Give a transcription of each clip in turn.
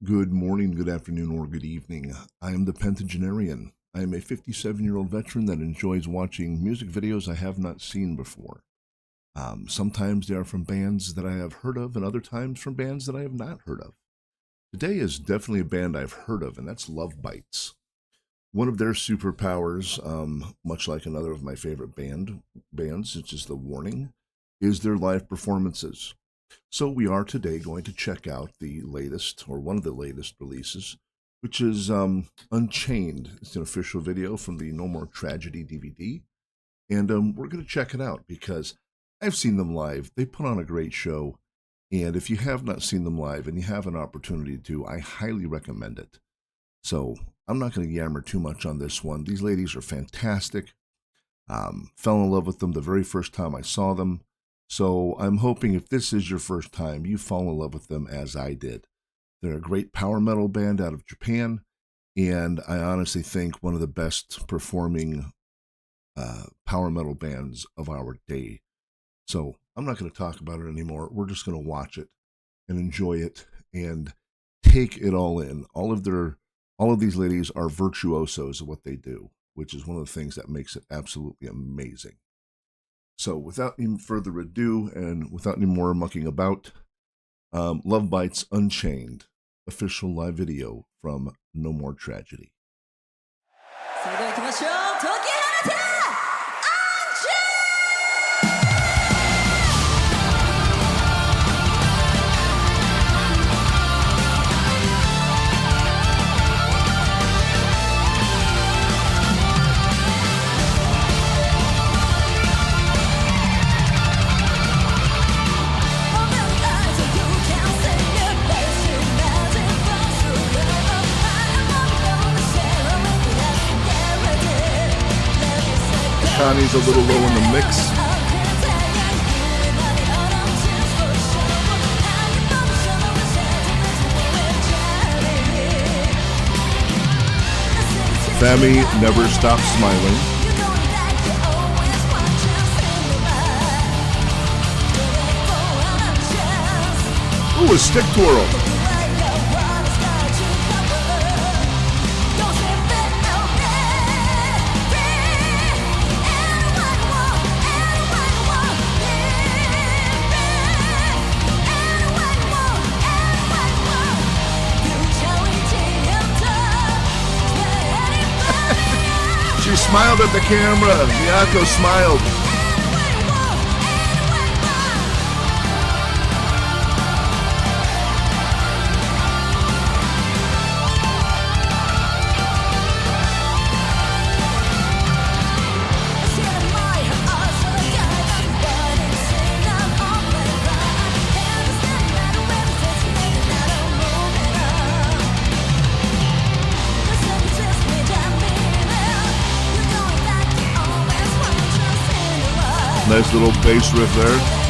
Good morning, good afternoon, or good evening. I am the Pentagenarian. I am a 57-year-old veteran that enjoys watching music videos I have not seen before. Sometimes they are from bands that I have heard of, and other times from bands that I have not heard of. Today is definitely a band I've heard of, and that's LOVEBITES. One of their superpowers, much like another of my favorite bands, which is The Warning, is their live performances. So we are today going to check out the latest, or one of the latest releases, which is Unchained. It's an official video from the No More Tragedy DVD, and we're going to check it out because I've seen them live. They put on a great show, and if you have not seen them live and you have an opportunity to, I highly recommend it. So I'm not going to yammer too much on this one. These ladies are fantastic. Fell in love with them the very first time I saw them. So I'm hoping if this is your first time, you fall in love with them as I did. They're a great power metal band out of Japan, and I honestly think one of the best performing power metal bands of our day. So I'm not going to talk about it anymore. We're just going to watch it and enjoy it and take it all in. All of these ladies are virtuosos of what they do, which is one of the things that makes it absolutely amazing. So without any further ado and without any more mucking about, LOVEBITES Unchained, official live video from No More Tragedy. それでは行きましょう。解き放て Connie's a little low in the mix. Fami never stops smiling. Ooh, a stick twirl. She smiled at the camera. Miyako smiled. Nice little bass riff there.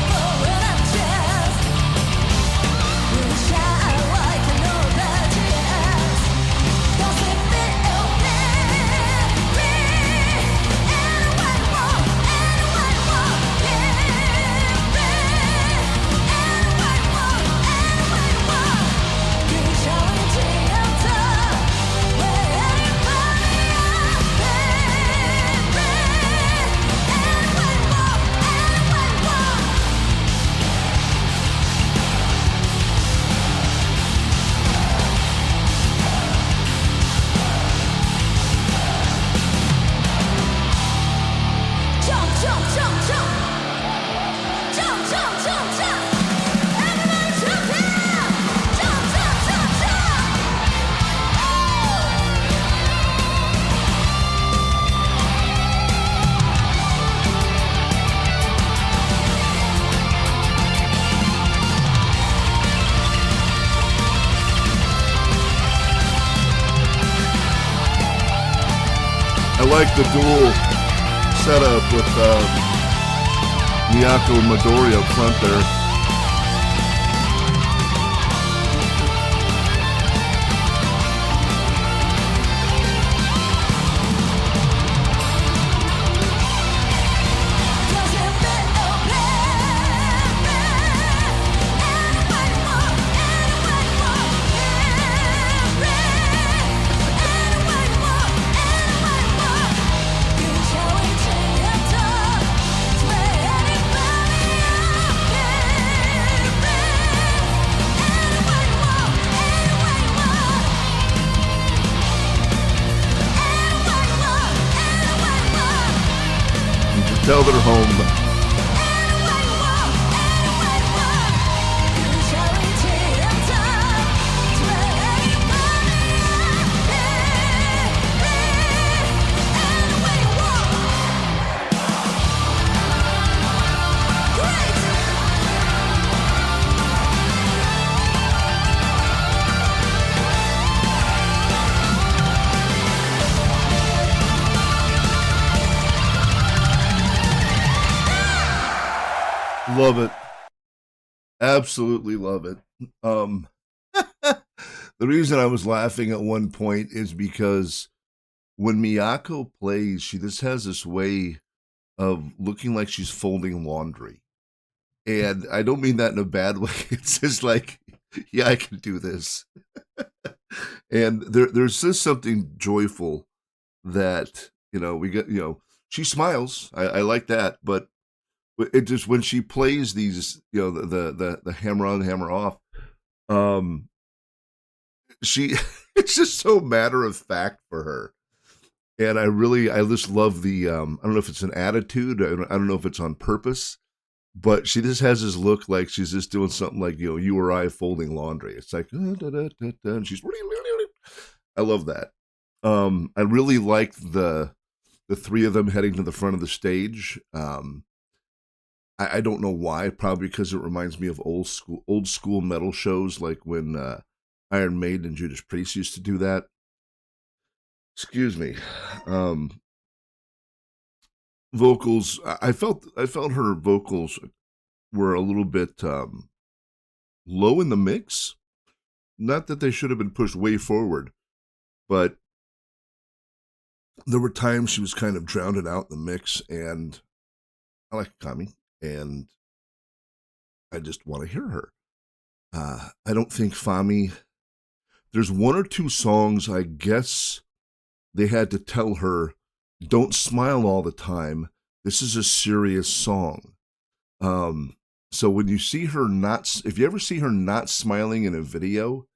I like the dual setup with Miyako and Midori up front there. Tell they're home. Love it. Absolutely love it. The reason I was laughing at one point is because when Miyako plays, she just has this way of looking like she's folding laundry. And I don't mean that in a bad way. It's just like, yeah, I can do this. And there's just something joyful that, we get, she smiles. I like that. But it just, when she plays these, the hammer on, hammer off, she, it's just so matter of fact for her. And I just love the, I don't know if it's an attitude. I don't know if it's on purpose, but she just has this look like she's just doing something like, you or I folding laundry. It's like, and she's, I love that. I really like the three of them heading to the front of the stage. I don't know why, probably because it reminds me of old school metal shows, like when Iron Maiden and Judas Priest used to do that. Excuse me. Vocals. I felt her vocals were a little bit low in the mix. Not that they should have been pushed way forward, but there were times she was kind of drowned out in the mix, and I like Kami, and I just want to hear her. I don't think Fami. There's one or two songs, I guess they had to tell her, don't smile all the time. This is a serious song. So when you see her if you ever see her not smiling in a video,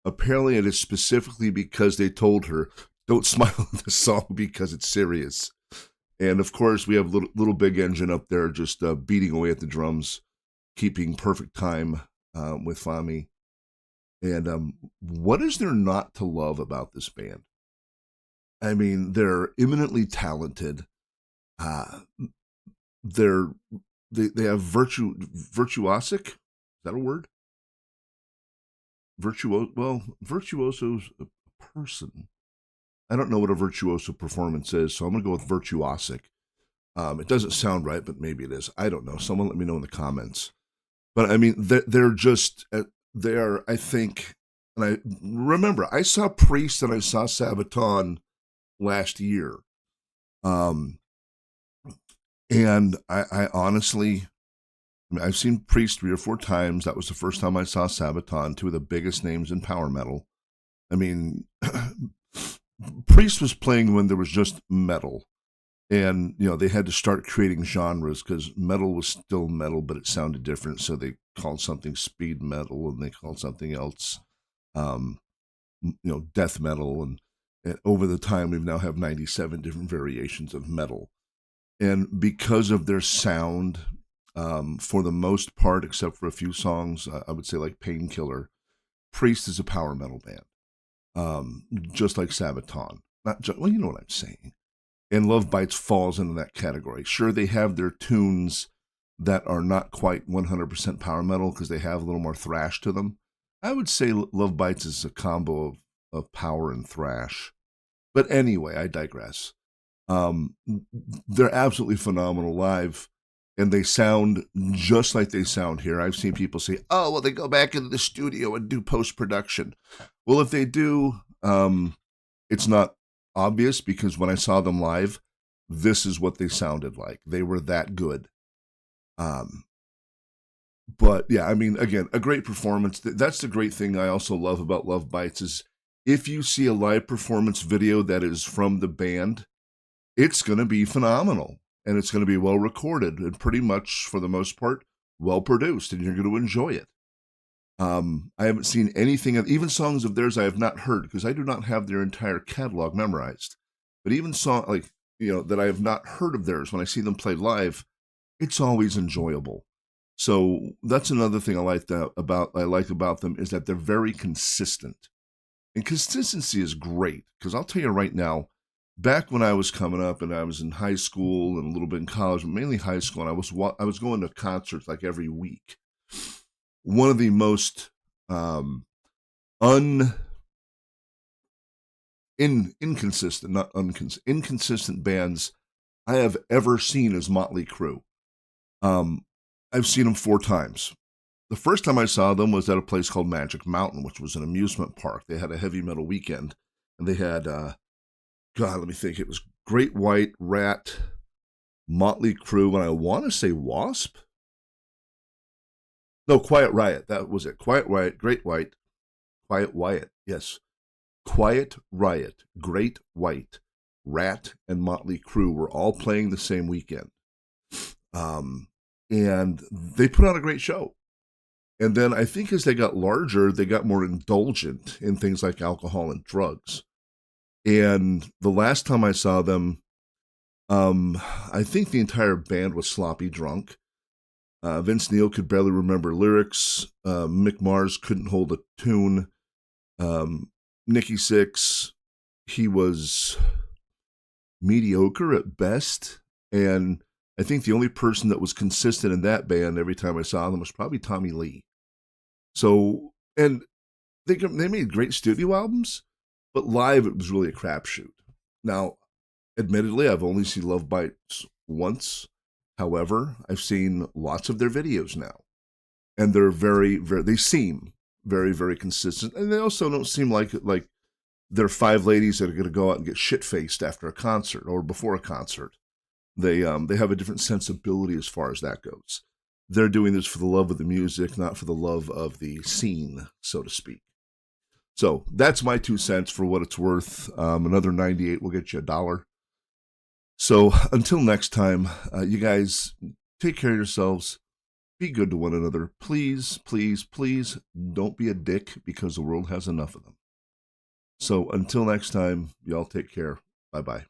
apparently it is specifically because they told her, don't smile in the song because it's serious. And of course, we have little Big Engine up there just beating away at the drums, keeping perfect time with Fami. And what is there not to love about this band? I mean, they're eminently talented. They have virtuosic. Is that a word? Virtuoso's a person. I don't know what a virtuoso performance is, so I'm going to go with virtuosic. It doesn't sound right, but maybe it is. I don't know. Someone let me know in the comments. But I mean, they're just, they are, I think, and I remember, I saw Priest and I saw Sabaton last year. And I honestly, I've seen Priest 3 or 4 times. That was the first time I saw Sabaton, 2 of the biggest names in power metal. I mean, Priest was playing when there was just metal. And, they had to start creating genres because metal was still metal, but it sounded different. So they called something speed metal and they called something else, death metal. And over the time, we now have 97 different variations of metal. And because of their sound, for the most part, except for a few songs, I would say like Painkiller, Priest is a power metal band, just like Sabaton. Well, you know what I'm saying. And LOVEBITES falls into that category. Sure, they have their tunes that are not quite 100% power metal because they have a little more thrash to them. I would say LOVEBITES is a combo of power and thrash. But anyway, I digress. They're absolutely phenomenal live, and they sound just like they sound here. I've seen people say, oh, well, they go back into the studio and do post-production. Well, if they do, it's not obvious because when I saw them live, this is what they sounded like. They were that good. But yeah, I mean, again, a great performance. That's the great thing I also love about LOVEBITES is if you see a live performance video that is from the band, it's going to be phenomenal and it's going to be well recorded and pretty much for the most part, well produced, and you're going to enjoy it. I haven't seen anything, even songs of theirs I have not heard because I do not have their entire catalog memorized. But even that I have not heard of theirs, when I see them play live, it's always enjoyable. So that's another thing I like about them, is that they're very consistent. And consistency is great, because I'll tell you right now, back when I was coming up and I was in high school and a little bit in college, but mainly high school, and I was going to concerts like every week. One of the most inconsistent bands I have ever seen is Motley Crue. I've seen them 4 times. The first time I saw them was at a place called Magic Mountain, which was an amusement park. They had a heavy metal weekend, and they had, let me think, it was Great White, Rat, Motley Crue, and I want to say Wasp? No, Quiet Riot, that was it. Quiet Riot, Great White, Quiet Wyatt, yes. Quiet Riot, Great White, Rat, and Motley Crue were all playing the same weekend. And they put on a great show. And then I think as they got larger, they got more indulgent in things like alcohol and drugs. And the last time I saw them, I think the entire band was sloppy drunk. Vince Neil could barely remember lyrics. Mick Mars couldn't hold a tune. Nikki Sixx, he was mediocre at best. And I think the only person that was consistent in that band every time I saw them was probably Tommy Lee. So, and they made great studio albums, but live it was really a crapshoot. Now, admittedly, I've only seen Love Bites once. However, I've seen lots of their videos now, and they're they seem very, very consistent, and they also don't seem like they're 5 ladies that are going to go out and get shit-faced after a concert or before a concert. They have a different sensibility as far as that goes. They're doing this for the love of the music, not for the love of the scene, so to speak. So that's my 2 cents for what it's worth. Another 98 will get you $1. So until next time, you guys take care of yourselves. Be good to one another. Please, please, please don't be a dick, because the world has enough of them. So until next time, y'all take care. Bye-bye.